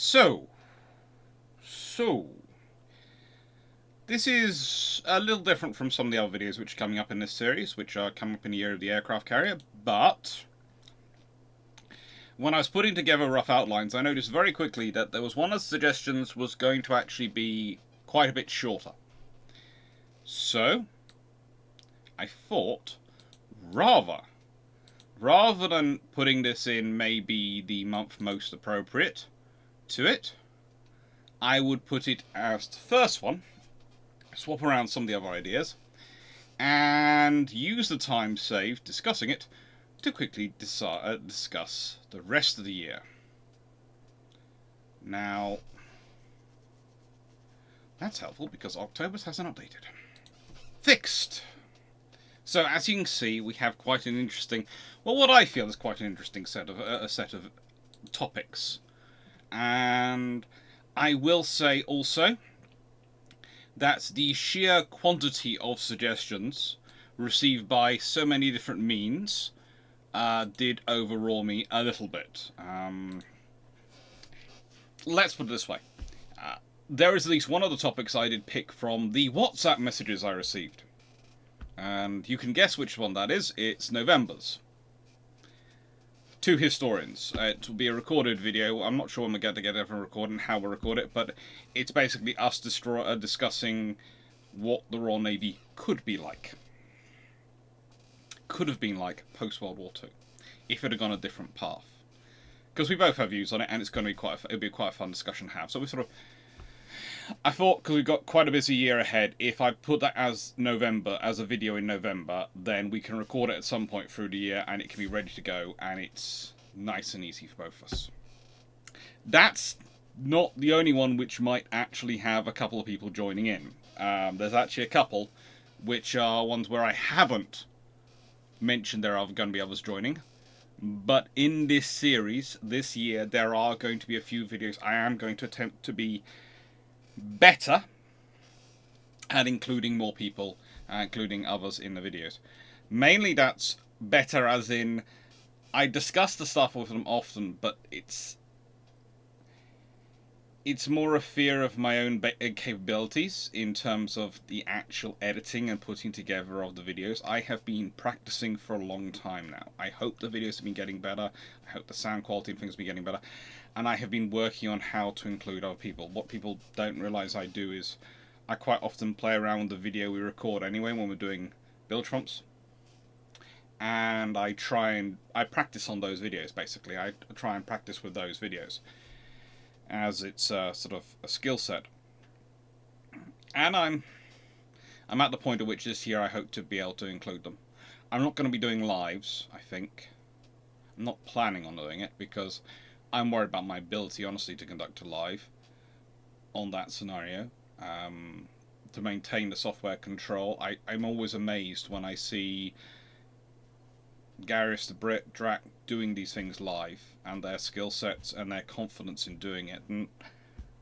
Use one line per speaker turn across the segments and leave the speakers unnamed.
So, this is a little different from some of the other videos which are coming up in this series, which are coming up in the year of the aircraft carrier, but when I was putting together rough outlines, I noticed very quickly that there was one of the suggestions was going to actually be quite a bit shorter. So, I thought, rather than putting this in maybe the month most appropriate to it, I would put it as the first one, swap around some of the other ideas, and use the time saved discussing it to quickly discuss the rest of the year. Now, that's helpful because October's hasn't updated. Fixed! So as you can see, we have quite an interesting, well, what I feel is quite an interesting set of topics. And I will say also that the sheer quantity of suggestions received by so many different means did overawe me a little bit. Let's put it this way. There is at least one of the topics I did pick from the WhatsApp messages I received. And you can guess which one that is. It's November's. Two historians. It will be a recorded video. I'm not sure when we're going to get everyone recorded and how we'll record it, but it's basically us discussing what the Royal Navy could be like. Could have been like post-World War II, if it had gone a different path. Because we both have views on it, and it's going to be it'll be quite a fun discussion to have. So I thought, because we've got quite a busy year ahead, if I put that as November, as a video in November, then we can record it at some point through the year, and it can be ready to go, and it's nice and easy for both of us. That's not the only one which might actually have a couple of people joining in. There's actually a couple which are ones where I haven't mentioned there are going to be others joining. But in this series, this year, there are going to be a few videos I am going to attempt to be better at including more people, including others in the videos. Mainly that's better as in I discuss the stuff with them often, but it's more a fear of my own capabilities in terms of the actual editing and putting together of the videos. I have been practicing for a long time now. I hope the videos have been getting better. I hope the sound quality and things have been getting better. And I have been working on how to include other people. What people don't realise I do is I quite often play around with the video we record anyway when we're doing build trumps. And I practice on those videos, basically. I try and practice with those videos, as it's sort of a skill set. And I'm at the point at which this year I hope to be able to include them. I'm not going to be doing lives, I think. I'm not planning on doing it because I'm worried about my ability, honestly, to conduct a live on that scenario. To maintain the software control, I'm always amazed when I see Garrus, the Brit, Drac doing these things live, and their skill sets and their confidence in doing it. And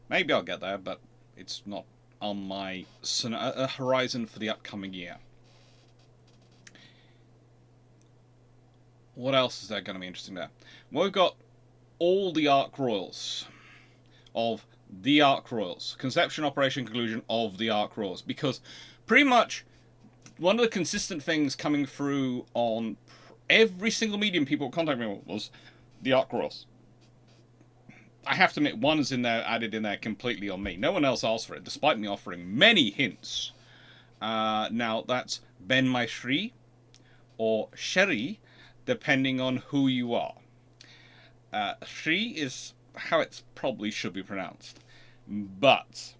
maybe I'll get there, but it's not on my horizon for the upcoming year. What else is there going to be interesting there? Well, we've got all the Ark Royals of the Ark Royals. Conception, operation, conclusion of the Ark Royals. Because pretty much one of the consistent things coming through on every single medium people contact me with was the Ark Royals. I have to admit, one is added in there completely on me. No one else asked for it, despite me offering many hints. Now, that's Ben My Shri, or Sherry, depending on who you are. Shri is how it probably should be pronounced. But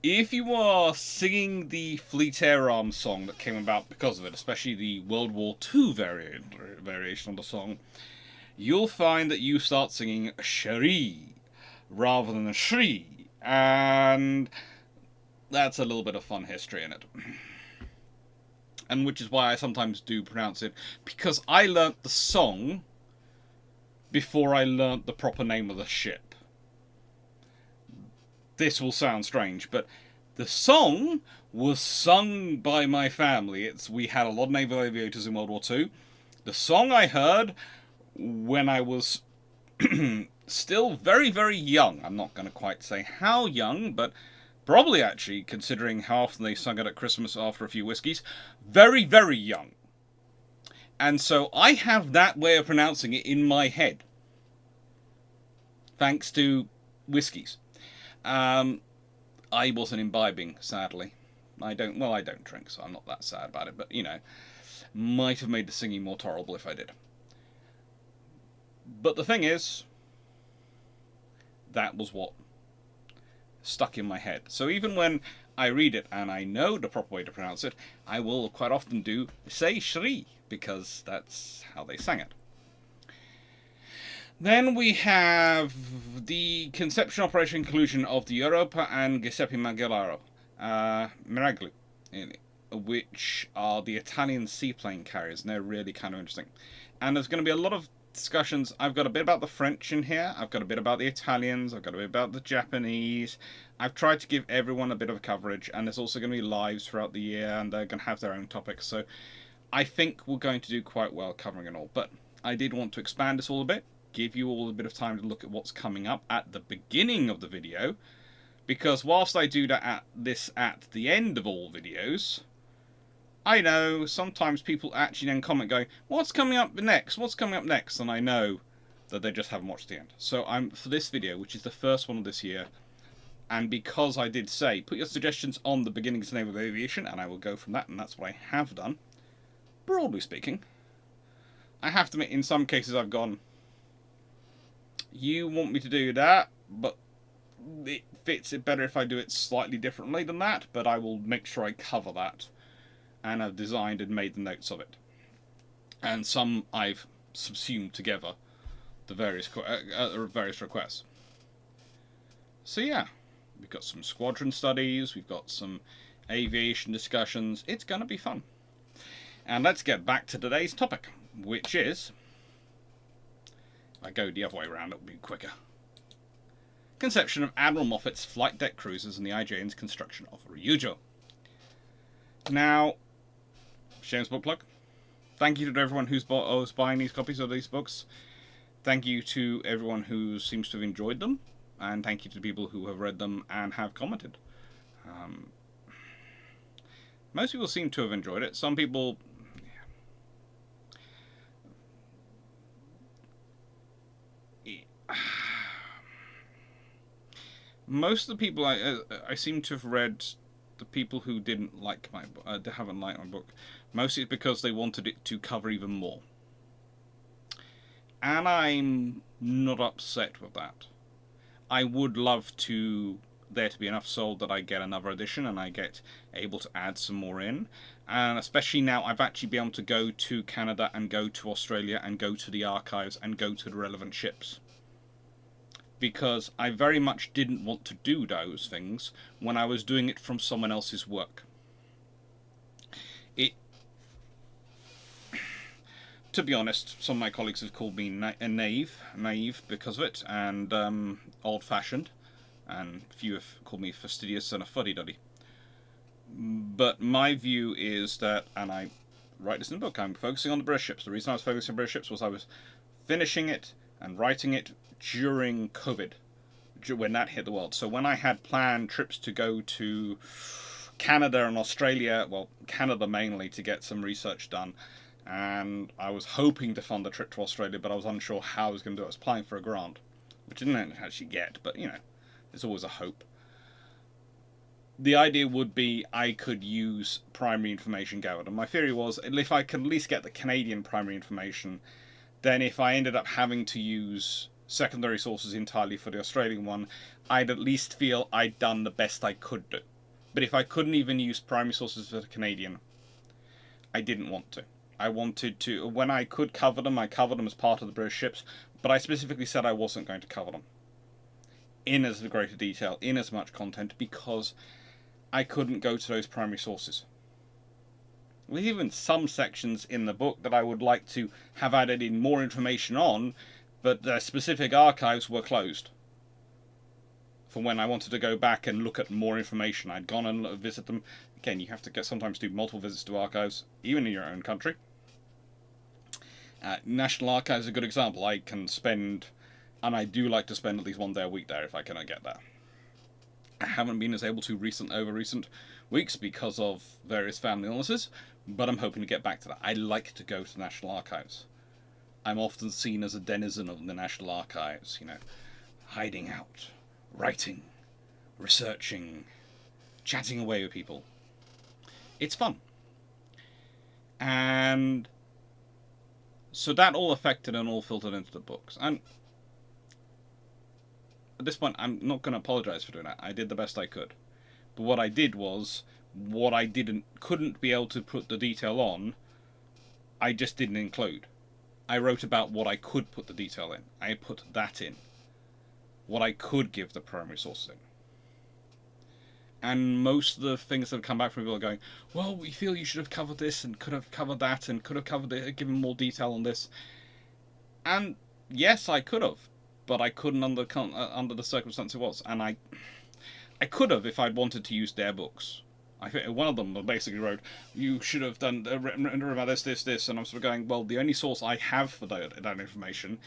if you are singing the Fleet Air Arms song that came about because of it, especially the World War II variation of the song, you'll find that you start singing Shri rather than Shri, and that's a little bit of fun history in it. And which is why I sometimes do pronounce it, because I learnt the song before I learnt the proper name of the ship. This will sound strange, but the song was sung by my family. We had a lot of naval aviators in World War II. The song I heard when I was still very, very young. I'm not going to quite say how young, but probably actually, considering how often they sung it at Christmas after a few whiskies, very, very young. And so I have that way of pronouncing it in my head, thanks to whiskies. I wasn't imbibing, sadly. I don't drink, so I'm not that sad about it, but, you know, might have made the singing more tolerable if I did. But the thing is, that was what stuck in my head. So even when I read it and I know the proper way to pronounce it, I will quite often do say Shri, because that's how they sang it. Then we have the conception, operation, conclusion of the Europa and Giuseppe Miragli, which are the Italian seaplane carriers, and they're really kind of interesting. And there's going to be a lot of discussions. I've got a bit about the French in here, I've got a bit about the Italians, I've got a bit about the Japanese. I've tried to give everyone a bit of coverage, and there's also going to be lives throughout the year, and they're going to have their own topics, so I think we're going to do quite well covering it all. But I did want to expand this all a bit, give you all a bit of time to look at what's coming up at the beginning of the video, because whilst I do that at the end of all videos, I know sometimes people actually then comment going, what's coming up next? What's coming up next? And I know that they just haven't watched the end. So for this video, which is the first one of this year, and because I did say, put your suggestions on the beginnings and end of aviation, and I will go from that, and that's what I have done, broadly speaking. I have to admit, in some cases I've gone, you want me to do that, but it fits it better if I do it slightly differently than that, but I will make sure I cover that. And I've designed and made the notes of it. And some I've subsumed together the various requests. So yeah, we've got some squadron studies, we've got some aviation discussions. It's going to be fun. And let's get back to today's topic, which is, if I go the other way around, it'll be quicker. Conception of Admiral Moffett's flight deck cruisers and the IJN's construction of Ryūjō. Now, shameless book plug. Thank you to everyone who's buying these copies of these books. Thank you to everyone who seems to have enjoyed them. And thank you to people who have read them and have commented. Most people seem to have enjoyed it. Some people... Most of the people I seem to have read... The people who didn't like my haven't liked my book, mostly it's because they wanted it to cover even more. And I'm not upset with that. I would love there to be enough sold that I get another edition and I get able to add some more in. And especially now I've actually been able to go to Canada and go to Australia and go to the archives and go to the relevant ships. Because I very much didn't want to do those things when I was doing it from someone else's work. To be honest, some of my colleagues have called me naive because of it, and old-fashioned, and a few have called me fastidious and a fuddy-duddy. But my view is that, and I write this in the book, I'm focusing on the British ships. The reason I was focusing on British ships was I was finishing it and writing it during COVID, when that hit the world. So when I had planned trips to go to Canada and Australia, well, Canada mainly, to get some research done, and I was hoping to fund a trip to Australia, but I was unsure how I was going to do it. I was applying for a grant, which I didn't actually get, but, you know, there's always a hope. The idea would be I could use primary information gathered, and my theory was, if I could at least get the Canadian primary information, then if I ended up having to use secondary sources entirely for the Australian one, I'd at least feel I'd done the best I could do. But if I couldn't even use primary sources for the Canadian, I didn't want to. I wanted to, when I could cover them, I covered them as part of the British ships, but I specifically said I wasn't going to cover them in as greater detail, in as much content, because I couldn't go to those primary sources. There's even some sections in the book that I would like to have added in more information on, but the specific archives were closed. For when I wanted to go back and look at more information, I'd gone and visit them. Again, you have to sometimes do multiple visits to archives, even in your own country. National Archives is a good example. I can spend And I do like to spend at least one day a week there if I can get there. I haven't been as able to over recent weeks because of various family illnesses, but I'm hoping to get back to that. I like to go to the National Archives. I'm often seen as a denizen of the National Archives, you know, hiding out, writing, researching, chatting away with people. It's fun. And so that all affected and all filtered into the books. And at this point, I'm not going to apologize for doing that. I did the best I could. But what I did was, what I couldn't be able to put the detail on, I just didn't include. I wrote about what I could put the detail in. I put that in. What I could give the primary sources in. And most of the things that have come back from people are going, well, we feel you should have covered this and could have covered that and could have covered it, given more detail on this. And yes, I could have. But I couldn't under the circumstance it was. And I could have if I'd wanted to use their books. I think one of them basically wrote, you should have done written about this, and I'm sort of going, well, the only source I have for that information,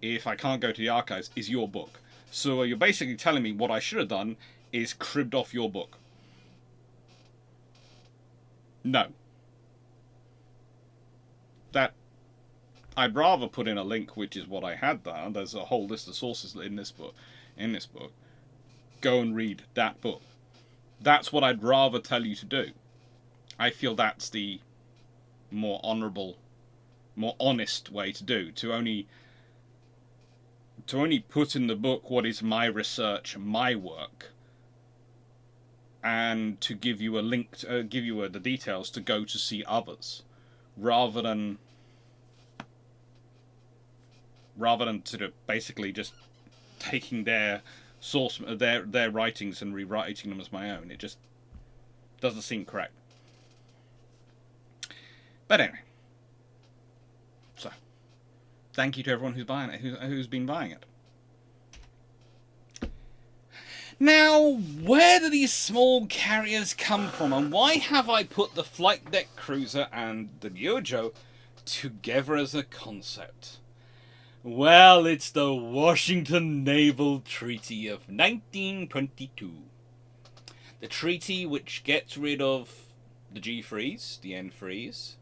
if I can't go to the archives, is your book. So you're basically telling me what I should have done is cribbed off your book. No. That I'd rather put in a link, which is what I had there. There's a whole list of sources in this book. Go and read that book. That's what I'd rather tell you to do. I feel that's the more honourable, more honest way to do. To only put in the book what is my research, my work, and to give you a link, give you the details to go to see others, rather than sort of basically just taking their source, their writings and rewriting them as my own. It just doesn't seem correct. But anyway, so thank you to everyone who's buying it, who's been buying it. Now, where do these small carriers come from, and why have I put the flight deck cruiser and the Ryūjō together as a concept? Well, it's the Washington Naval Treaty of 1922. The treaty which gets rid of the G3s, the N3s,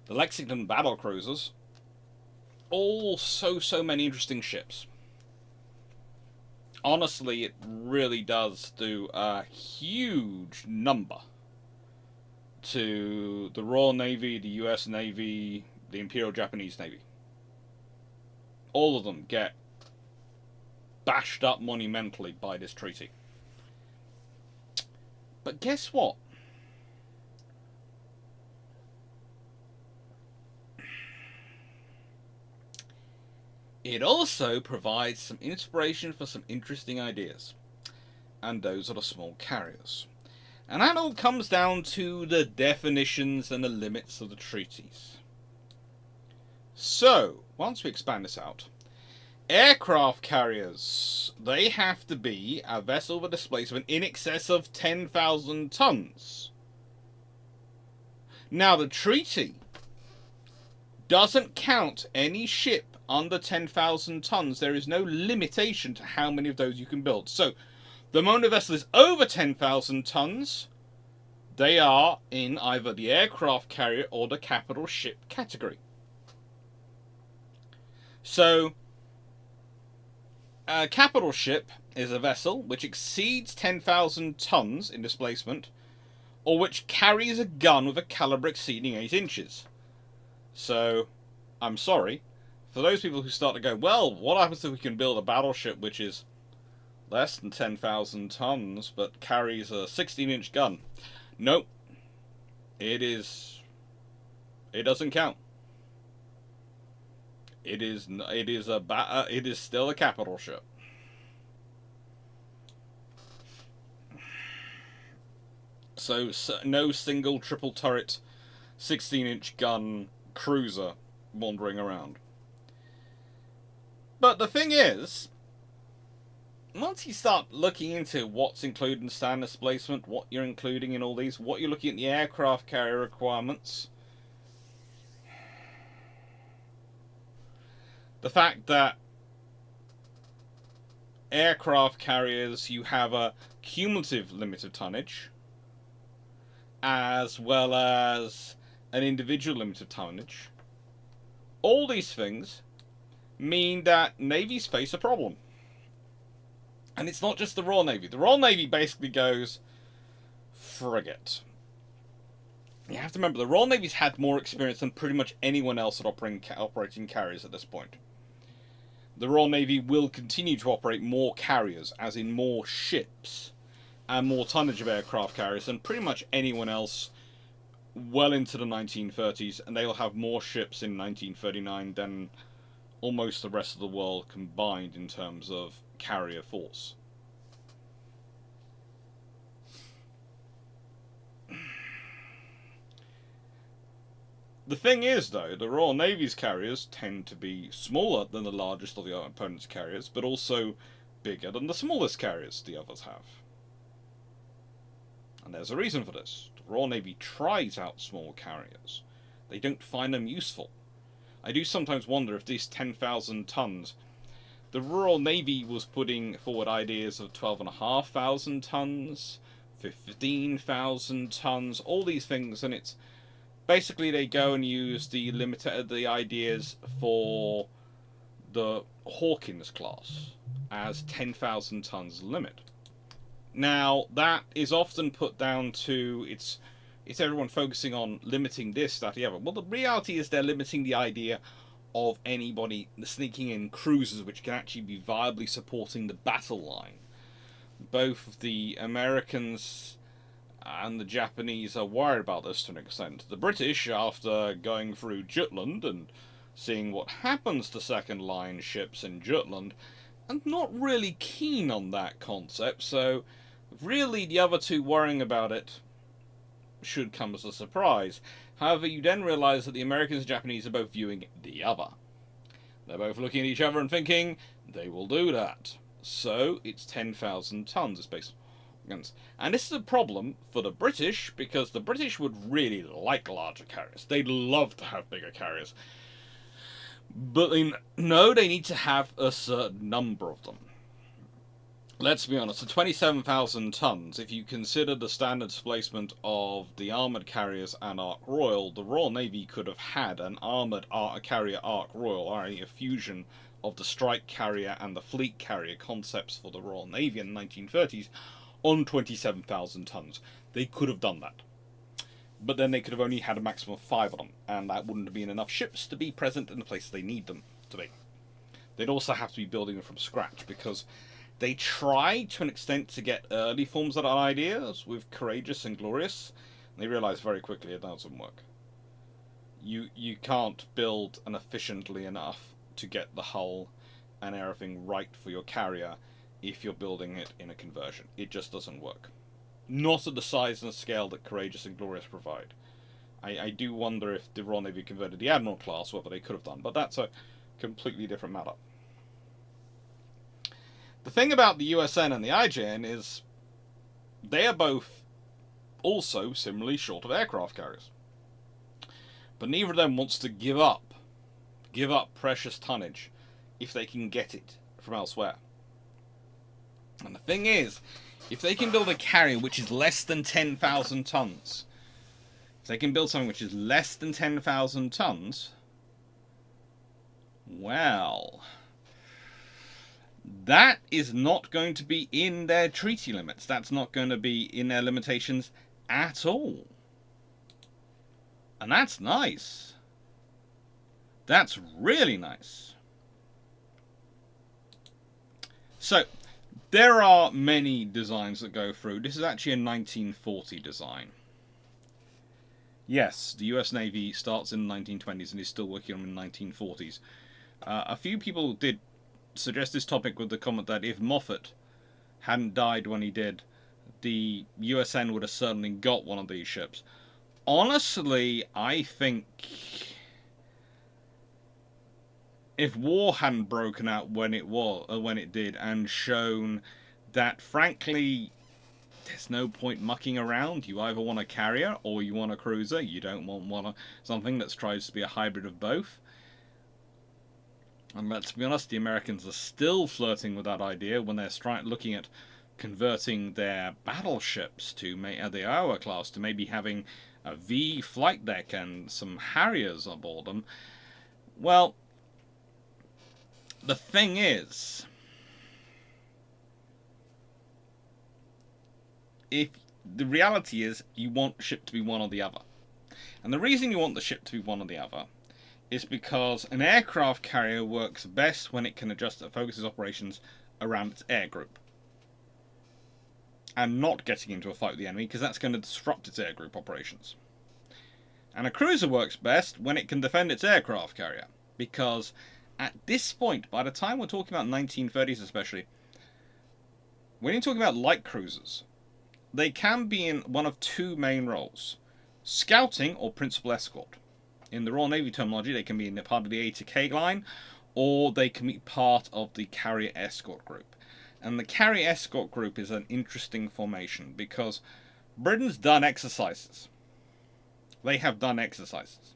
the Lexington battle cruisers, all so many interesting ships. Honestly, it really does do a huge number to the Royal Navy, the US Navy, the Imperial Japanese Navy. All of them get bashed up monumentally by this treaty. But guess what? It also provides some inspiration for some interesting ideas. And those are the small carriers. And that all comes down to the definitions and the limits of the treaties. So, once we expand this out, aircraft carriers, they have to be a vessel with a displacement in excess of 10,000 tons. Now, the treaty doesn't count any ship under 10,000 tons. There is no limitation to how many of those you can build. So, the moment a vessel is over 10,000 tons, they are in either the aircraft carrier or the capital ship category. So, a capital ship is a vessel which exceeds 10,000 tons in displacement, or which carries a gun with a caliber exceeding 8 inches. So, I'm sorry, for those people who start to go, well, what happens if we can build a battleship which is less than 10,000 tons but carries a 16-inch gun? Nope. It doesn't count. It is still a capital ship. So no single triple turret 16-inch gun cruiser wandering around. But the thing is, once you start looking into what's included in standard displacement, what you're including in all these, what you're looking at the aircraft carrier requirements, the fact that aircraft carriers, you have a cumulative limit of tonnage, as well as an individual limit of tonnage. All these things mean that navies face a problem. And it's not just the Royal Navy. The Royal Navy basically goes, frigate. You have to remember, the Royal Navy's had more experience than pretty much anyone else at operating carriers at this point. The Royal Navy will continue to operate more carriers, as in more ships, and more tonnage of aircraft carriers than pretty much anyone else well into the 1930s, and they'll have more ships in 1939 than almost the rest of the world combined in terms of carrier force. The thing is, though, the Royal Navy's carriers tend to be smaller than the largest of the opponent's carriers, but also bigger than the smallest carriers the others have. And there's a reason for this. The Royal Navy tries out small carriers. They don't find them useful. I do sometimes wonder if these 10,000 tons... The Royal Navy was putting forward ideas of 12,500 tons, 15,000 tons, all these things, and it's... Basically, they go and use the ideas for the Hawkins class as 10,000 tons limit. Now, that is often put down to it's everyone focusing on limiting this, that, the other. Well, the reality is they're limiting the idea of anybody sneaking in cruisers which can actually be viably supporting the battle line. Both the Americans and the Japanese are worried about this to an extent. The British, after going through Jutland and seeing what happens to second line ships in Jutland, are not really keen on that concept, so really the other two worrying about it should come as a surprise. However, you then realise that the Americans and Japanese are both viewing the other. They're both looking at each other and thinking, they will do that. So, it's 10,000 tons, it's based on guns. And this is a problem for the British, because the British would really like larger carriers. They'd love to have bigger carriers. But they know they need to have a certain number of them. Let's be honest, the 27,000 tons, if you consider the standard displacement of the armoured carriers and Ark Royal, the Royal Navy could have had an armoured carrier Ark Royal, i.e. a fusion of the strike carrier and the fleet carrier concepts for the Royal Navy in the 1930s, on 27,000 tons. They could have done that. But then they could have only had a maximum of 5 of them, and that wouldn't have been enough ships to be present in the places they need them to be. They'd also have to be building them from scratch, because they tried to an extent to get early forms of that ideas with Courageous and Glorious, and they realised very quickly it doesn't work. You can't build an efficiently enough to get the hull and everything right for your carrier if you're building it in a conversion. It just doesn't work. Not at the size and scale that Courageous and Glorious provide. I do wonder if the Royal Navy converted the Admiral class, whether they could have done, but that's a completely different matter. The thing about the USN and the IJN is they are both also similarly short of aircraft carriers. But neither of them wants to give up precious tonnage if they can get it from elsewhere. And the thing is, if they can build a carrier which is less than 10,000 tons, if they can build something which is less than 10,000 tons, well, that is not going to be in their treaty limits. That's not going to be in their limitations at all. And that's nice. That's really nice. So, there are many designs that go through. This is actually a 1940 design. Yes, the US Navy starts in the 1920s and is still working on it in the 1940s. A few people did suggest this topic with the comment that if Moffett hadn't died when he did, the USN would have certainly got one of these ships. Honestly, I think if war hadn't broken out when it did, and shown that, frankly, there's no point mucking around. You either want a carrier or you want a cruiser. You don't want something that tries to be a hybrid of both. And let's be honest, the Americans are still flirting with that idea when they're looking at converting their battleships to the Iowa class to maybe having a V flight deck and some Harriers aboard them. Well, the thing is, if the reality is you want the ship to be one or the other. And the reason you want the ship to be one or the other is because an aircraft carrier works best when it can adjust and focus its operations around its air group. And not getting into a fight with the enemy, because that's going to disrupt its air group operations. And a cruiser works best when it can defend its aircraft carrier, because at this point, by the time we're talking about 1930s especially, when you're talking about light cruisers, they can be in one of two main roles: scouting or principal escort. In the Royal Navy terminology, they can be in part of the A to K line, or they can be part of the carrier escort group. And the carrier escort group is an interesting formation because Britain's done exercises. They have done exercises.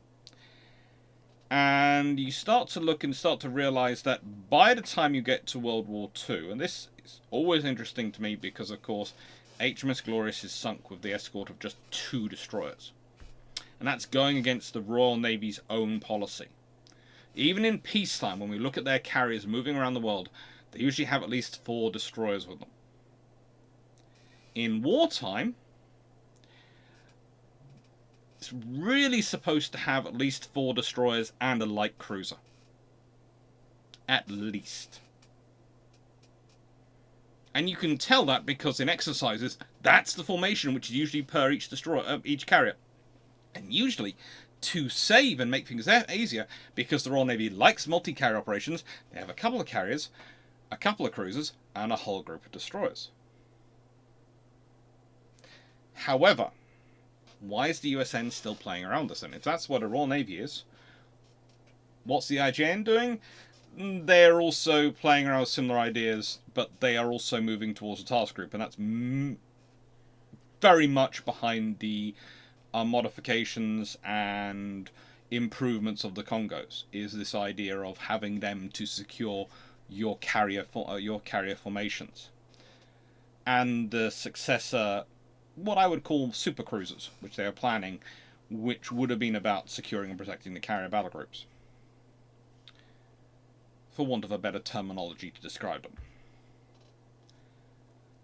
And you start to look and start to realize that by the time you get to World War II, and this is always interesting to me because, of course, HMS Glorious is sunk with the escort of just 2 destroyers. And that's going against the Royal Navy's own policy. Even in peacetime, when we look at their carriers moving around the world, they usually have at least 4 destroyers with them. In wartime, it's really supposed to have at least 4 destroyers and a light cruiser. At least. And you can tell that because in exercises, that's the formation which is usually per each destroyer, each carrier. And usually, to save and make things easier, because the Royal Navy likes multi-carrier operations, they have a couple of carriers, a couple of cruisers, and a whole group of destroyers. However, why is the USN still playing around this? And if that's what a Royal Navy is, what's the IJN doing? They're also playing around with similar ideas, but they are also moving towards a task group, and that's very much behind the modifications and improvements of the Congos, is this idea of having them to secure your carrier formations. And the successor, what I would call super cruisers, which they are planning, which would have been about securing and protecting the carrier battle groups, for want of a better terminology to describe them.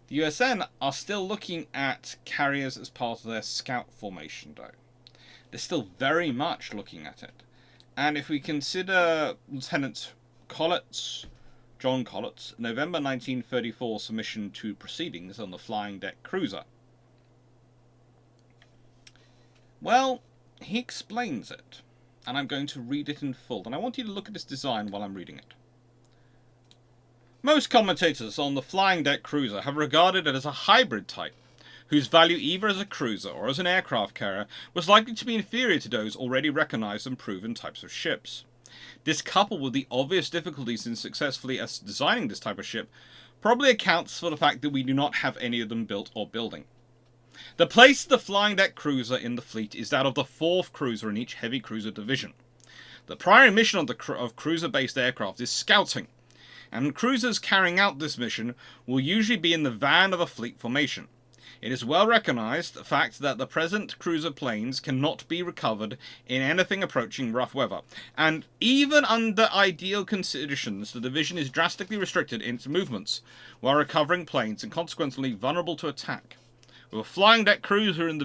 The USN are still looking at carriers as part of their scout formation, though. They're still very much looking at it. And if we consider Lieutenant John Collett's November 1934 submission to proceedings on the flying deck cruiser, well, he explains it. And I'm going to read it in full. And I want you to look at this design while I'm reading it. Most commentators on the flying deck cruiser have regarded it as a hybrid type, whose value either as a cruiser or as an aircraft carrier was likely to be inferior to those already recognized and proven types of ships. This, coupled with the obvious difficulties in successfully designing this type of ship, probably accounts for the fact that we do not have any of them built or building. The place of the flying deck cruiser in the fleet is that of the 4th cruiser in each heavy cruiser division. The primary mission of cruiser-based aircraft is scouting, and cruisers carrying out this mission will usually be in the van of a fleet formation. It is well recognized the fact that the present cruiser planes cannot be recovered in anything approaching rough weather, and even under ideal conditions the division is drastically restricted in its movements while recovering planes and consequently vulnerable to attack. With a flying deck cruiser in the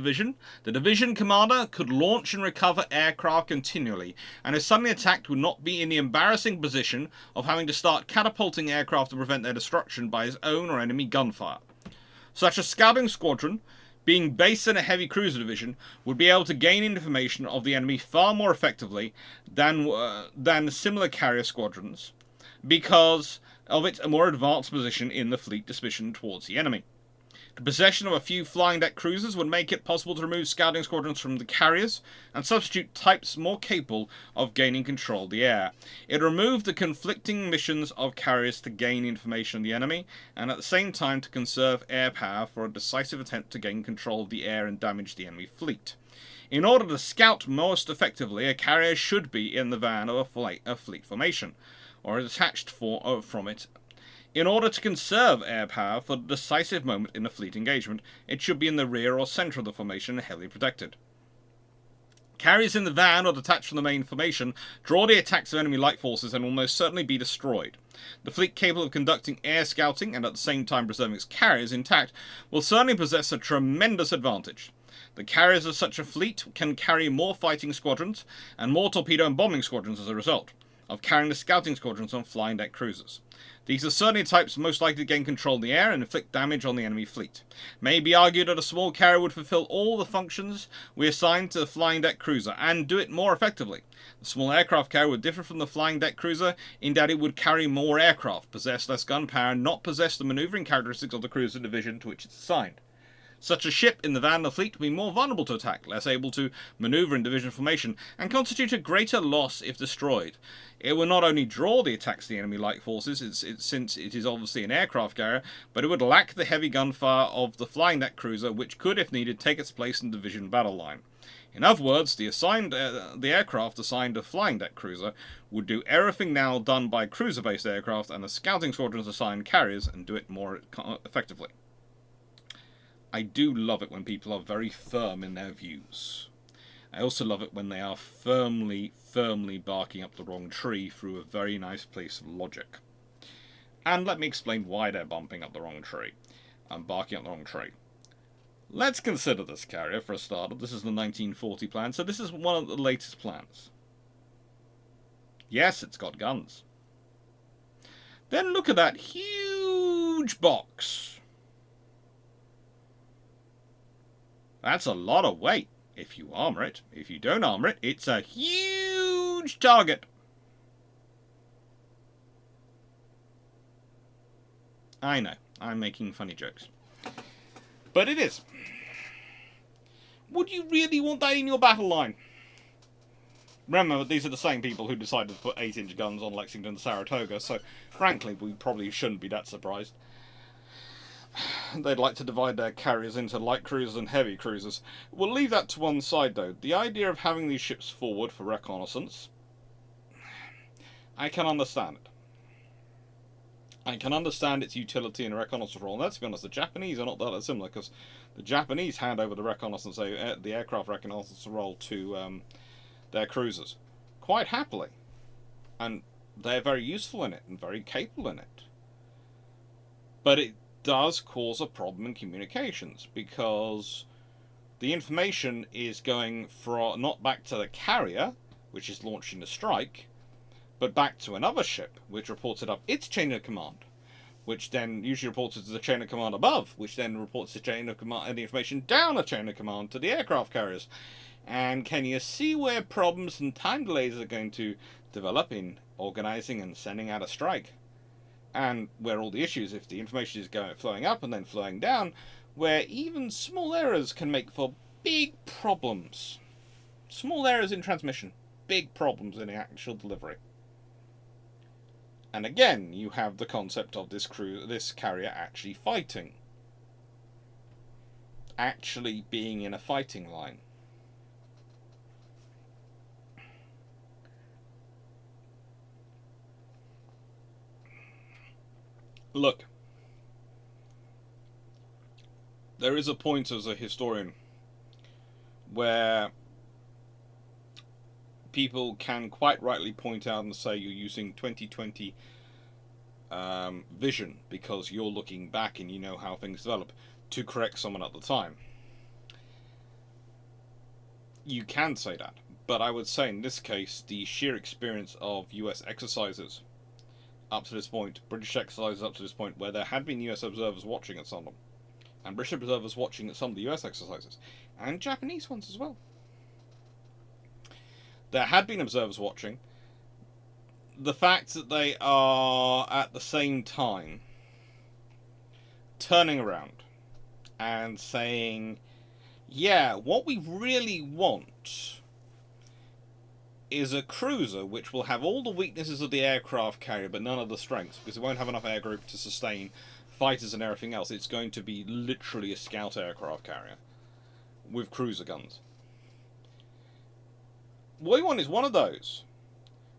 division commander could launch and recover aircraft continually, and if suddenly attacked would not be in the embarrassing position of having to start catapulting aircraft to prevent their destruction by his own or enemy gunfire. Such a scouting squadron, being based in a heavy cruiser division, would be able to gain information of the enemy far more effectively than similar carrier squadrons, because of its more advanced position in the fleet disposition towards the enemy. The possession of a few flying deck cruisers would make it possible to remove scouting squadrons from the carriers and substitute types more capable of gaining control of the air. It removed the conflicting missions of carriers to gain information on the enemy and at the same time to conserve air power for a decisive attempt to gain control of the air and damage the enemy fleet. In order to scout most effectively, a carrier should be in the van of a fleet formation, or detached from it. In order to conserve air power for the decisive moment in a fleet engagement, it should be in the rear or centre of the formation and heavily protected. Carriers in the van or detached from the main formation draw the attacks of enemy light forces and will most certainly be destroyed. The fleet capable of conducting air scouting and at the same time preserving its carriers intact will certainly possess a tremendous advantage. The carriers of such a fleet can carry more fighting squadrons and more torpedo and bombing squadrons as a result of carrying the scouting squadrons on flying deck cruisers. These are certainly types most likely to gain control in the air and inflict damage on the enemy fleet. It may be argued that a small carrier would fulfill all the functions we assigned to the flying deck cruiser and do it more effectively. The small aircraft carrier would differ from the flying deck cruiser in that it would carry more aircraft, possess less gunpowder, and not possess the maneuvering characteristics of the cruiser division to which it's assigned. Such a ship in the van of the fleet will be more vulnerable to attack, less able to maneuver in division formation, and constitute a greater loss if destroyed. It will not only draw the attacks of the enemy light forces, since it is obviously an aircraft carrier, but it would lack the heavy gunfire of the flying deck cruiser, which could, if needed, take its place in the division battle line. In other words, the aircraft assigned a flying deck cruiser would do everything now done by cruiser-based aircraft, and the scouting squadrons assigned carriers, and do it more effectively. I do love it when people are very firm in their views. I also love it when they are firmly barking up the wrong tree through a very nice piece of logic. And let me explain why they're bumping up the wrong tree and barking up the wrong tree. Let's consider this carrier for a start. This is the 1940 plan, so this is one of the latest plans. Yes, it's got guns. Then look at that huge box. That's a lot of weight if you armour it. If you don't armour it, it's a huge target. I know, I'm making funny jokes. But it is. Would you really want that in your battle line? Remember, these are the same people who decided to put 8-inch guns on Lexington and Saratoga, so frankly, we probably shouldn't be that surprised. They'd like to divide their carriers into light cruisers and heavy cruisers. We'll leave that to one side, though. The idea of having these ships forward for reconnaissance, I can understand it. I can understand its utility in a reconnaissance role. And let's be honest, the Japanese are not that similar, because the Japanese hand over the reconnaissance, the aircraft reconnaissance role to their cruisers quite happily, and they're very useful in it and very capable in it. But it does cause a problem in communications, because the information is going not back to the carrier, which is launching the strike, but back to another ship, which reports it up its chain of command, which then usually reports it to the chain of command above, which then reports the chain of command and the information down the chain of command to the aircraft carriers. And can you see where problems and time delays are going to develop in organizing and sending out a strike? And where all the issues, if the information is flowing up and then flowing down, where even small errors can make for big problems. Small errors in transmission, big problems in the actual delivery. And again, you have the concept of this carrier actually fighting. Actually being in a fighting line. Look, there is a point as a historian where people can quite rightly point out and say you're using 2020 vision because you're looking back and you know how things develop to correct someone at the time. You can say that, but I would say in this case the sheer experience of US exercises up to this point, British exercises up to this point, where there had been US observers watching at some of them, and British observers watching at some of the US exercises, and Japanese ones as well. There had been observers watching. The fact that they are at the same time turning around and saying, yeah, what we really want is a cruiser which will have all the weaknesses of the aircraft carrier but none of the strengths, because it won't have enough air group to sustain fighters and everything else. It's going to be literally a scout aircraft carrier with cruiser guns. What we want is one of those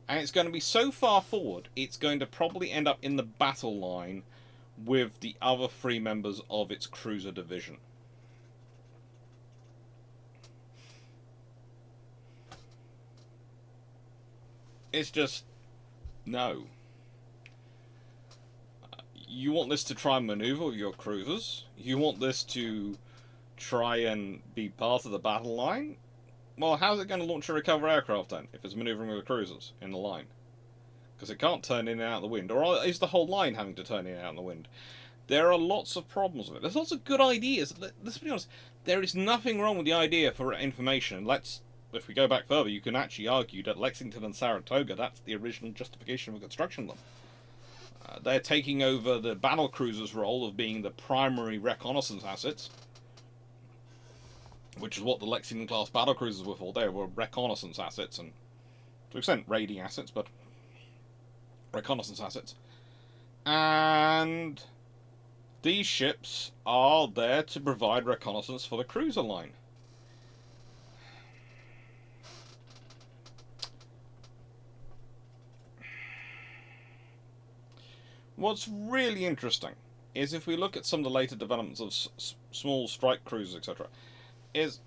And it's going to be so far forward, it's going to probably end up in the battle line with the other three members of its cruiser division. It's just, no. You want this to try and maneuver with your cruisers? You want this to try and be part of the battle line? Well, how's it going to launch and recover aircraft then, if it's maneuvering with the cruisers in the line? Because it can't turn in and out of the wind. Or is the whole line having to turn in and out of the wind? There are lots of problems with it. There's lots of good ideas. Let's be honest. There is nothing wrong with the idea for information. If we go back further, you can actually argue that Lexington and Saratoga, that's the original justification for construction of them. They're taking over the battle cruiser's role of being the primary reconnaissance assets, which is what the Lexington class battle cruisers were for. They were reconnaissance assets, and to an extent raiding assets, but reconnaissance assets. And these ships are there to provide reconnaissance for the cruiser line. What's really interesting is if we look at some of the later developments of small strike cruisers, etc., is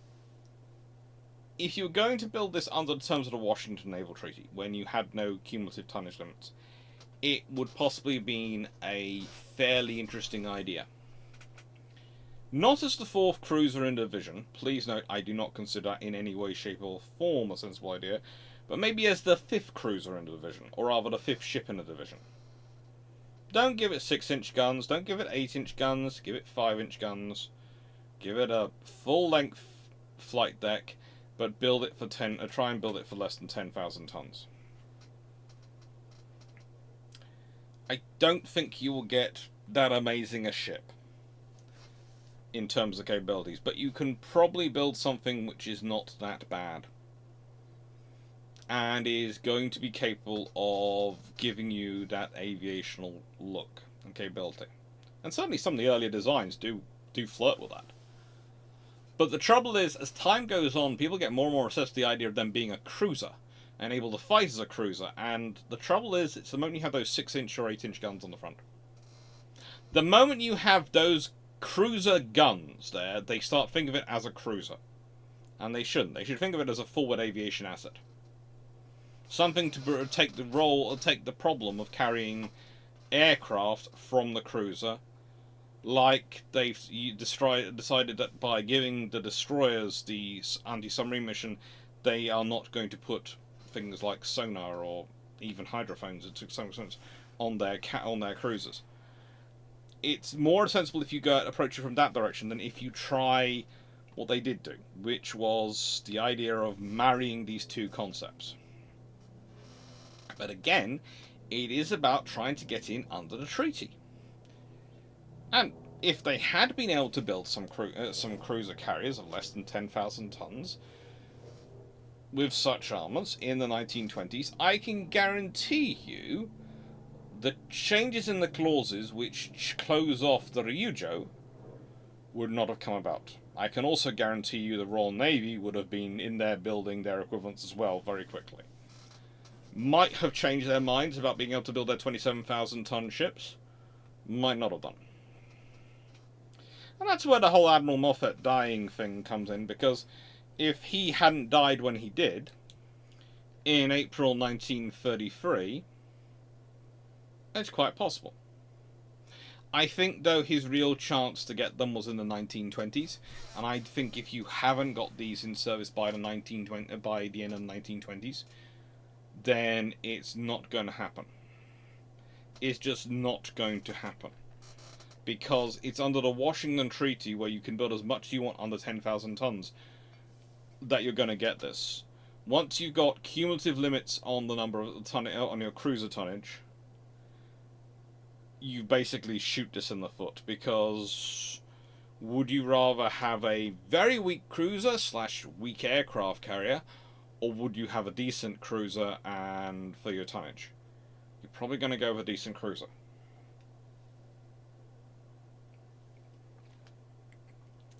if you're going to build this under the terms of the Washington Naval Treaty, when you had no cumulative tonnage limits, it would possibly have been a fairly interesting idea. Not as the fourth cruiser in the division. Please note, I do not consider in any way, shape, or form a sensible idea, but maybe as the fifth cruiser in the division, or rather the fifth ship in the division. Don't give it 6-inch guns, don't give it 8-inch guns, give it 5-inch guns. Give it a full-length flight deck, but build it for try and build it for less than 10,000 tons. I don't think you will get that amazing a ship in terms of capabilities, but you can probably build something which is not that bad and is going to be capable of giving you that aviational look and capability. And certainly some of the earlier designs do flirt with that. But the trouble is, as time goes on, people get more and more obsessed with the idea of them being a cruiser and able to fight as a cruiser. And the trouble is, it's the moment you have those 6-inch or 8-inch guns on the front. The moment you have those cruiser guns there, they start thinking of it as a cruiser. And they shouldn't. They should think of it as a forward aviation asset. Something to take the role, or take the problem of carrying aircraft from the cruiser, like they've decided that by giving the destroyers the anti-submarine mission, they are not going to put things like sonar or even hydrophones, to some extent, on their cruisers. It's more sensible if you approach it from that direction than if you try what they did do, which was the idea of marrying these two concepts. But again, it is about trying to get in under the treaty. And if they had been able to build some cruiser carriers of less than 10,000 tons with such armaments in the 1920s, I can guarantee you the changes in the clauses which close off the Ryūjō would not have come about. I can also guarantee you the Royal Navy would have been in there building their equivalents as well very quickly. Might have changed their minds about being able to build their 27,000-ton ships. Might not have done. And that's where the whole Admiral Moffett dying thing comes in, because if he hadn't died when he did, in April 1933, it's quite possible. I think, though, his real chance to get them was in the 1920s, and I think if you haven't got these in service by the end of the 1920s, then it's not going to happen. It's just not going to happen. Because it's under the Washington Treaty, where you can build as much as you want under 10,000 tons, that you're going to get this. Once you've got cumulative limits on the number of on your cruiser tonnage, you basically shoot this in the foot, because would you rather have a very weak cruiser / weak aircraft carrier, or would you have a decent cruiser and for your tonnage? You're probably going to go with a decent cruiser.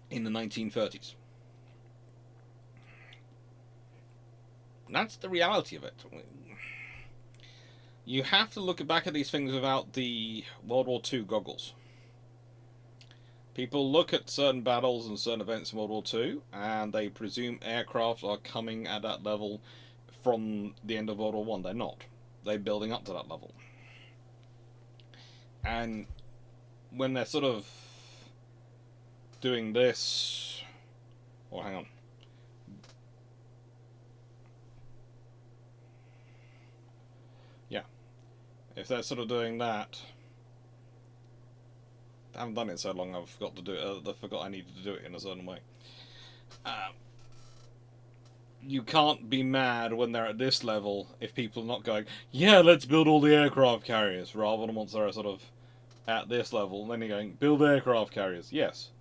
In the 1930s. That's the reality of it. you have to look back at these things without the World War II goggles. People look at certain battles and certain events in World War II, and they presume aircraft are coming at that level from the end of World War One. They're not. They're building up to that level. And when they're sort of doing this... Oh, hang on. Yeah. If they're sort of doing that... I haven't done it so long, I've forgot to do it. I forgot I needed to do it in a certain way. You can't be mad when they're at this level if people are not going, yeah, let's build all the aircraft carriers, rather than once they're sort of at this level, and then you're going, build aircraft carriers. Yes.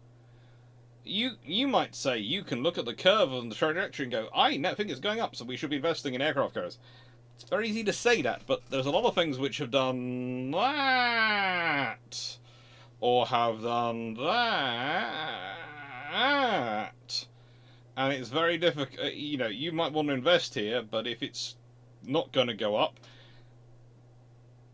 You might say, you can look at the curve and the trajectory and go, I think it's going up, so we should be investing in aircraft carriers. It's very easy to say that, but there's a lot of things which have done that. Or have done that, and it's very difficult. You know, you might want to invest here, but if it's not going to go up,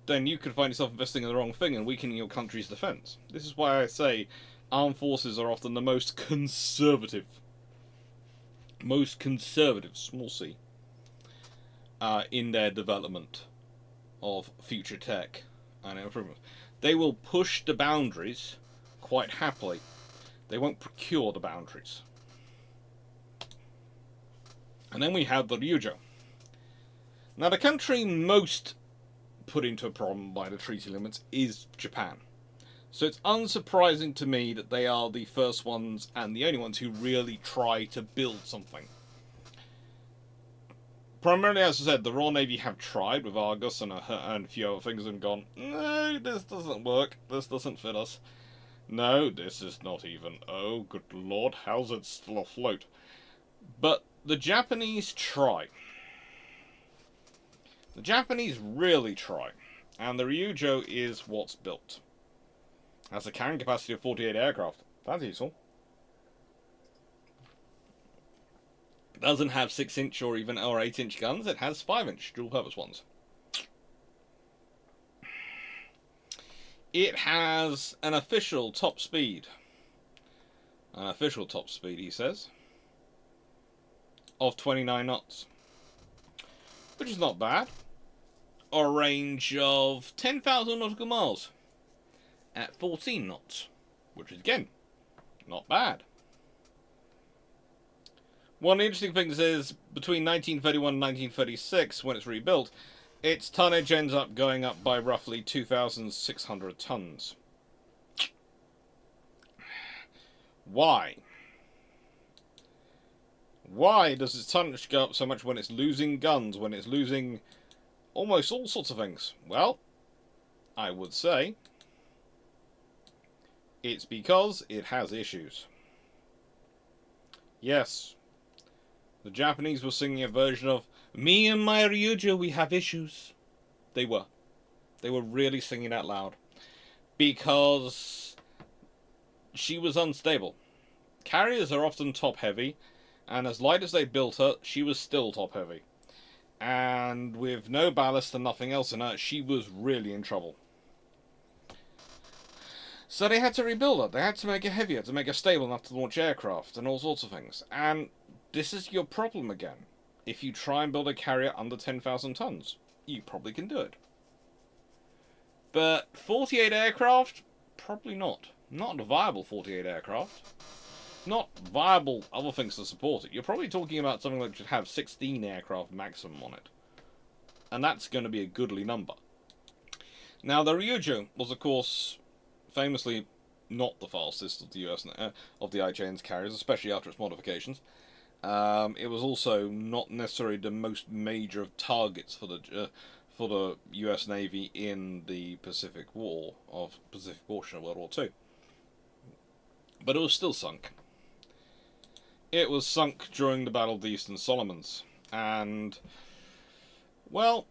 then you could find yourself investing in the wrong thing and weakening your country's defense. This is why I say armed forces are often the most conservative, small c, in their development of future tech and improvement. They will push the boundaries quite happily. They won't procure the boundaries. And then we have the Ryūjō. Now, the country most put into a problem by the treaty limits is Japan. So it's unsurprising to me that they are the first ones and the only ones who really try to build something. Primarily, as I said, the Royal Navy have tried with Argus and a few other things and gone, no, this doesn't work, this doesn't fit us. No, this is not even, oh, good lord, how's it still afloat? But the Japanese try. The Japanese really try. And the Ryūjō is what's built. Has a carrying capacity of 48 aircraft. That's useful. Doesn't have 6-inch or 8-inch guns. It has 5-inch dual-purpose ones. It has an official top speed. An official top speed, he says, of 29 knots, which is not bad. A range of 10,000 nautical miles at 14 knots, which is again not bad. One of the interesting things is, between 1931 and 1936, when it's rebuilt, its tonnage ends up going up by roughly 2,600 tons. Why? Why does its tonnage go up so much when it's losing guns, when it's losing almost all sorts of things? Well, I would say it's because it has issues. Yes. The Japanese were singing a version of, me and my Ryūjō, we have issues. They were. They were really singing that loud. Because she was unstable. Carriers are often top-heavy, and as light as they built her, she was still top-heavy. And with no ballast and nothing else in her, she was really in trouble. So they had to rebuild her. They had to make her heavier, to make her stable enough to launch aircraft, and all sorts of things. And this is your problem again. If you try and build a carrier under 10,000 tons, you probably can do it. But 48 aircraft? Probably not. Not a viable 48 aircraft. Not viable other things to support it. You're probably talking about something that should have 16 aircraft maximum on it. And that's going to be a goodly number. Now, the Ryūjō was, of course, famously not the fastest of the US of the IJN's carriers, especially after its modifications. It was also not necessarily the most major of targets for the US Navy in the Pacific portion of World War II. But it was still sunk. It was sunk during the Battle of the Eastern Solomons, and well,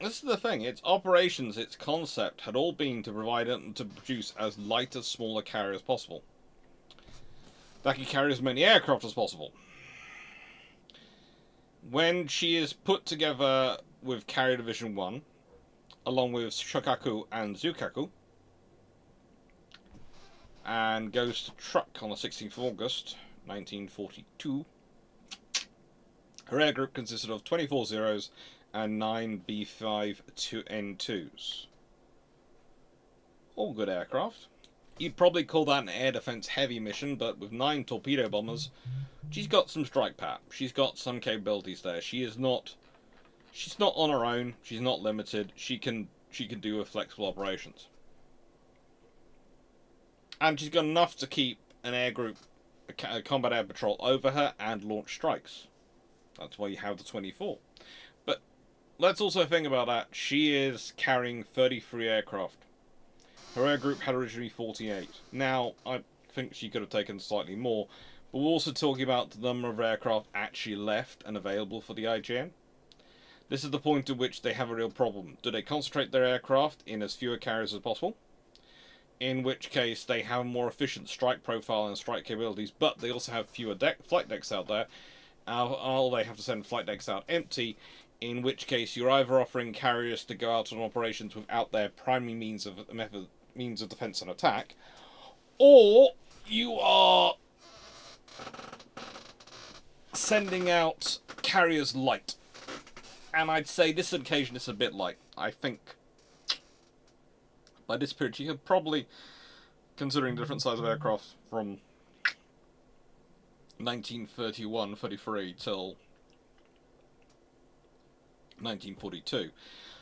this is the thing. Its operations, its concept, had all been to provide it to produce as light as smaller carrier as possible, that could carry as many aircraft as possible. When she is put together with Carrier Division 1, along with Shokaku and Zukaku, and goes to truck on the 16th of August 1942. Her air group consisted of 24 Zeros and 9 B-5 N2s. All good aircraft. You'd probably call that an air defense heavy mission, but with 9 torpedo bombers, she's got some strike power. She's got some capabilities there. She's not on her own. She's not limited. She can do with flexible operations. And she's got enough to keep an air group, a combat air patrol over her and launch strikes. That's why you have the 24. But let's also think about that. She is carrying 33 aircraft. Her air group had originally 48. Now, I think she could have taken slightly more, but we're also talking about the number of aircraft actually left and available for the IJN. This is the point at which they have a real problem. Do they concentrate their aircraft in as fewer carriers as possible? In which case, they have a more efficient strike profile and strike capabilities, but they also have fewer flight decks out there. All they have to send flight decks out empty, in which case you're either offering carriers to go out on operations without their primary means of defense and attack, or you are sending out carriers light. And I'd say this occasion is a bit light. I think by this period you could probably, considering different size of aircraft from 1931-33 till 1942,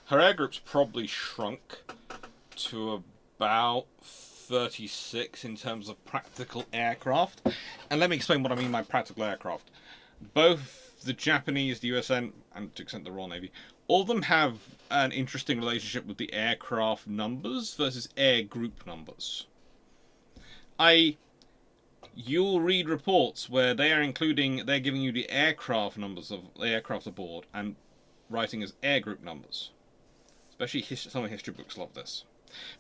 her air group's probably shrunk to about 36 in terms of practical aircraft. And let me explain what I mean by practical aircraft. Both the Japanese, the USN, and to extent the Royal Navy, all of them have an interesting relationship with the aircraft numbers versus air group numbers. You'll read reports where they're giving you the aircraft numbers of the aircraft aboard and writing as air group numbers. Especially some history books love this,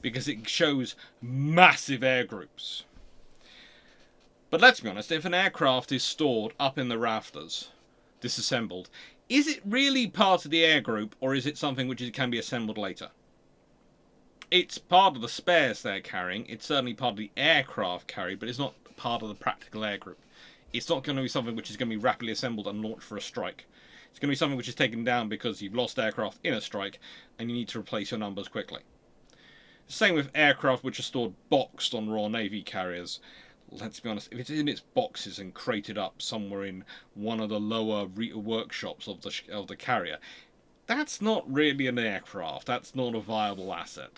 because it shows massive air groups. But let's be honest, if an aircraft is stored up in the rafters, disassembled, is it really part of the air group, or is it something which can be assembled later? It's part of the spares they're carrying. It's certainly part of the aircraft carried, but it's not part of the practical air group. It's not going to be something which is going to be rapidly assembled and launched for a strike. It's going to be something which is taken down because you've lost aircraft in a strike and you need to replace your numbers quickly. Same with aircraft which are stored boxed on Royal Navy carriers. Let's be honest, if it's in its boxes and crated up somewhere in one of the lower workshops of the carrier, that's not really an aircraft. That's not a viable asset.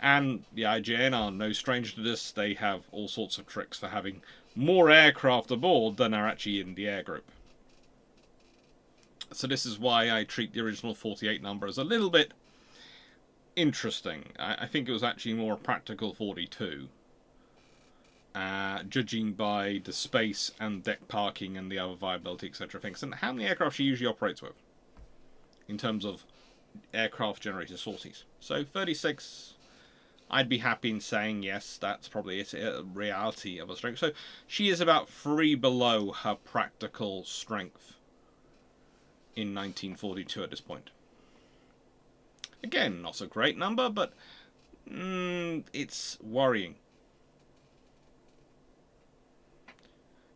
And the IJN are no stranger to this. They have all sorts of tricks for having more aircraft aboard than are actually in the air group. So this is why I treat the original 48 number as a little bit interesting. I think it was actually more a practical 42. Judging by the space and deck parking and the other viability, etc. things, and how many aircraft she usually operates with in terms of aircraft generated sorties. So 36, I'd be happy in saying yes, that's probably a reality of her strength. So she is about 3 below her practical strength in 1942 at this point. Again, not a great number, but it's worrying.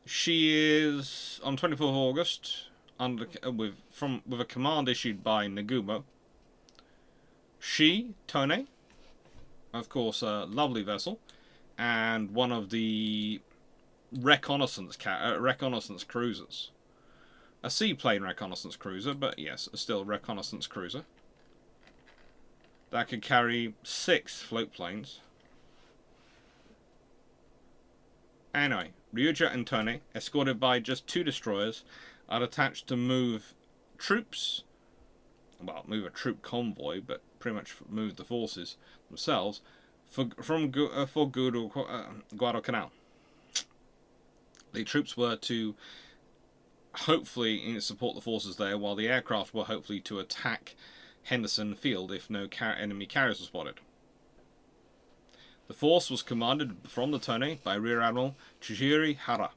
She is on 24th of August with a command issued by Nagumo. She, Tone, of course, a lovely vessel, and one of the reconnaissance cruisers. A seaplane reconnaissance cruiser, but yes, still a reconnaissance cruiser. That could carry 6 float planes. Anyway, Ryūjō and Tone, escorted by just 2 destroyers, are attached to move troops. Well, move a troop convoy, but pretty much move the forces themselves for Guadalcanal. The troops were to hopefully support the forces there, while the aircraft were hopefully to attack Henderson Field if no enemy carriers were spotted. The force was commanded from the Tone by Rear Admiral Chihiro Hara.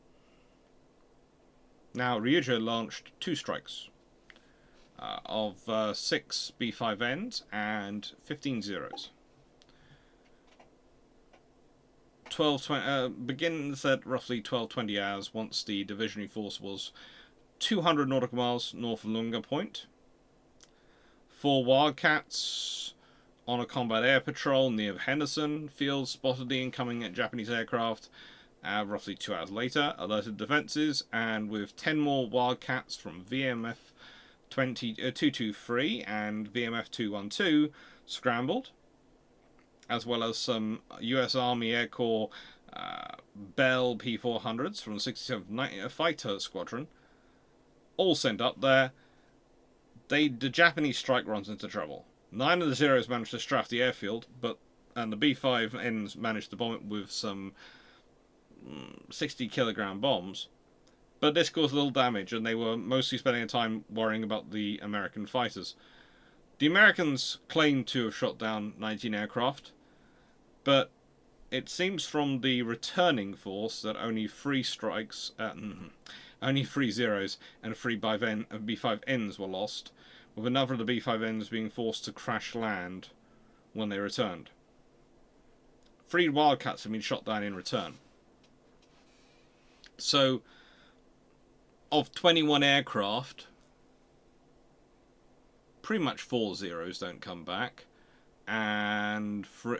Now, Ryūjō launched 2 strikes. of 6 B5Ns and 15 Zeros. begins at roughly 12:20 hours once the divisionary force was 200 nautical miles north of Lunga Point. 4 Wildcats on a combat air patrol near Henderson Field spotted the incoming Japanese aircraft roughly 2 hours later, alerted defences, and with 10 more Wildcats from VMF 223 and VMF 212 scrambled, as well as some US Army Air Corps Bell P-400s from the 67th Fighter Squadron, all sent up there. The Japanese strike runs into trouble. 9 of the Zeros managed to strafe the airfield, and the B5Ns managed to bomb it with some 60-kilogram bombs. But this caused little damage, and they were mostly spending their time worrying about the American fighters. The Americans claimed to have shot down 19 aircraft, but it seems from the returning force that only 3 strikes, only 3 Zeros and 3 B5Ns were lost, with another of the B5Ns being forced to crash land when they returned. 3 Wildcats have been shot down in return. So, of 21 aircraft, pretty much 4 Zeros don't come back, and 4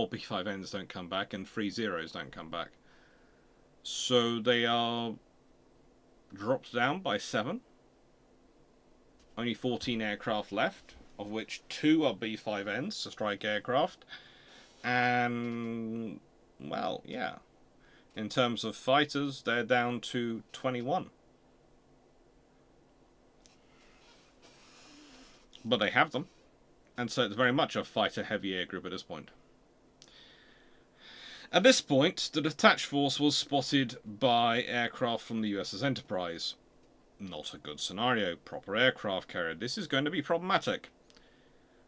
B5Ns don't come back, and 3 Zeros don't come back. So they are dropped down by 7. Only 14 aircraft left, of which 2 are B5Ns, so strike aircraft. And, well, yeah. In terms of fighters, they're down to 21. But they have them. And so it's very much a fighter-heavy air group at this point. At this point, the detached force was spotted by aircraft from the USS Enterprise. Not a good scenario. Proper aircraft carrier. This is going to be problematic.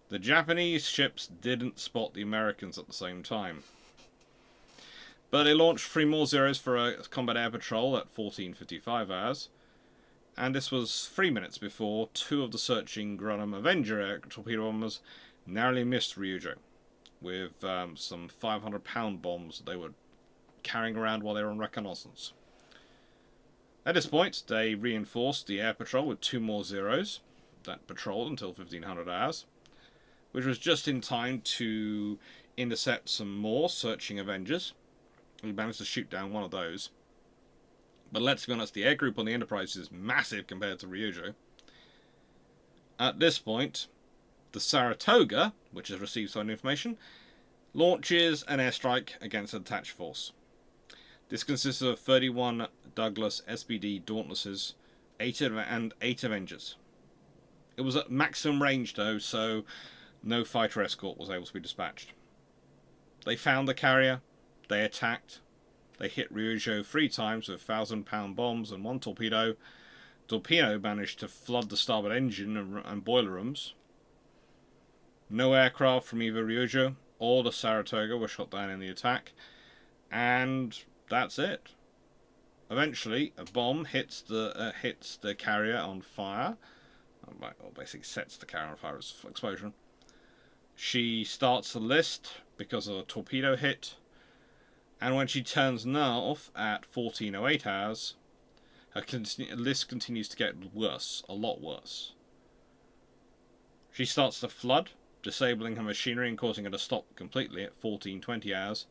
The Japanese ships didn't spot the Americans at the same time. But they launched 3 more Zeros for a combat air patrol at 14:55 hours. And this was 3 minutes before 2 of the searching Gundam Avenger air torpedo bombers narrowly missed Ryūjō with some 500-pound bombs that they were carrying around while they were on reconnaissance. At this point, they reinforced the air patrol with 2 more Zeros that patrolled until 1500 hours, which was just in time to intercept some more searching Avengers. We managed to shoot down one of those. But let's be honest, the air group on the Enterprise is massive compared to Ryūjō. At this point, the Saratoga, which has received some information, launches an airstrike against a detached force. This consists of 31 Douglas SPD Dauntlesses and 8 Avengers. It was at maximum range though, so no fighter escort was able to be dispatched. They found the carrier, they attacked, they hit Ryūjō 3 times with 1,000-pound bombs and 1 torpedo. Torpedo managed to flood the starboard engine and boiler rooms. No aircraft from either Ryūjō or the Saratoga were shot down in the attack, and that's it. Eventually, a bomb hits the carrier on fire, or basically sets the carrier on fire as explosion. She starts to list because of a torpedo hit, and when she turns north at 14:08 hours, her list continues to get worse, a lot worse. She starts to flood, disabling her machinery and causing her to stop completely at 14:20 hours.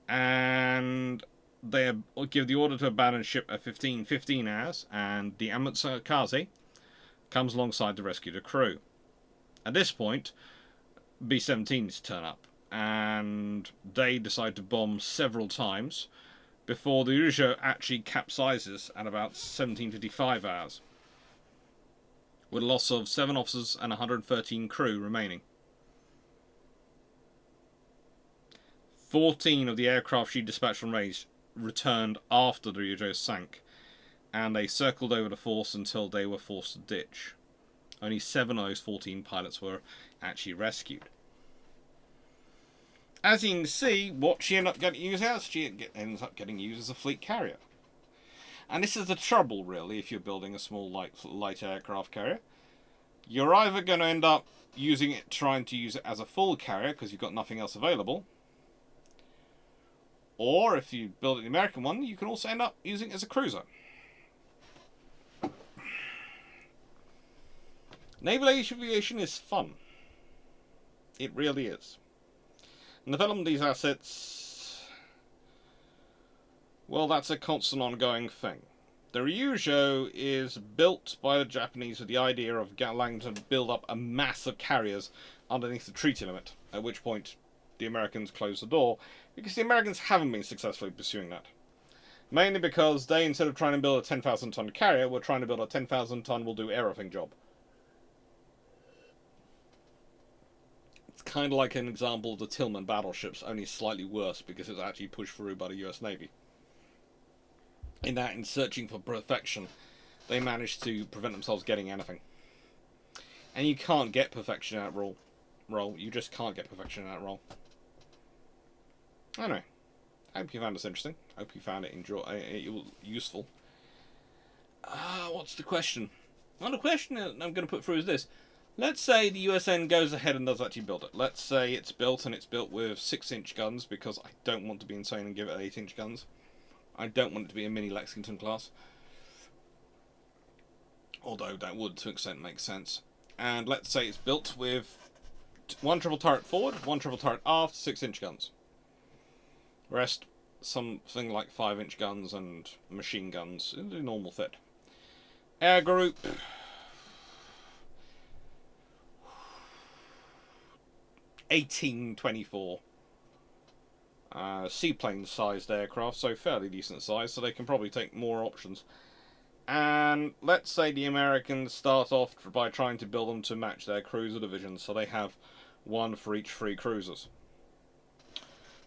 And they give the order to abandon ship at 15:15 hours, and the Amitsakaze comes alongside to rescue the crew. At this point, B-17s turn up, and they decide to bomb several times before the Ryūjō actually capsizes at about 17:55 hours, with a loss of 7 officers and 113 crew remaining. 14 of the aircraft she dispatched from range returned after the Ryūjō sank, and they circled over the force until they were forced to ditch. Only 7 of those 14 pilots were actually rescued. As you can see, what she ended up getting used as, she ends up getting used as a fleet carrier. And this is the trouble, really, if you're building a small light aircraft carrier. You're either going to end up trying to use it as a full carrier because you've got nothing else available, or if you build an American one, you can also end up using it as a cruiser. Naval aviation is fun. It really is. And the development of these assets, well, that's a constant ongoing thing. The Ryūjō is built by the Japanese with the idea of allowing to build up a mass of carriers underneath the treaty limit, at which point the Americans close the door, because the Americans haven't been successfully pursuing that. Mainly because they, instead of trying to build a 10,000 ton carrier, were trying to build a 10,000 ton will do everything job. It's kind of like an example of the Tillman battleships, only slightly worse because it's actually pushed through by the US Navy. In that, in searching for perfection, they managed to prevent themselves getting anything. And you can't get perfection in that role. You just can't get perfection in that role. Anyway, I hope you found this interesting. I hope you found it useful. What's the question? Well, the question I'm going to put through is this. Let's say the USN goes ahead and does actually build it. Let's say it's built and it's built with 6-inch guns, because I don't want to be insane and give it 8-inch guns. I don't want it to be a mini Lexington class. Although that would, to an extent, make sense. And let's say it's built with 1 triple turret forward, 1 triple turret aft, 6-inch guns. Rest, something like 5-inch guns and machine guns in the normal fit. Air group. (1824). Seaplane-sized aircraft, so fairly decent size, so they can probably take more options. And let's say the Americans start off by trying to build them to match their cruiser divisions, so they have 1 for each 3 cruisers.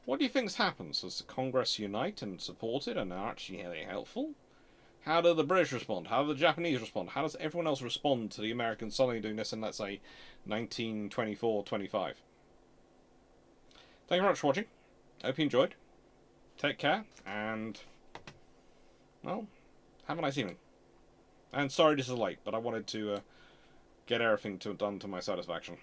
What do you think happens? Does the Congress unite and support it and are actually helpful? How do the British respond? How do the Japanese respond? How does everyone else respond to the Americans suddenly doing this in, let's say, 1924-25? Thank you very much for watching. Hope you enjoyed. Take care, and, well, have a nice evening. And sorry this is late, but I wanted to get everything done to my satisfaction.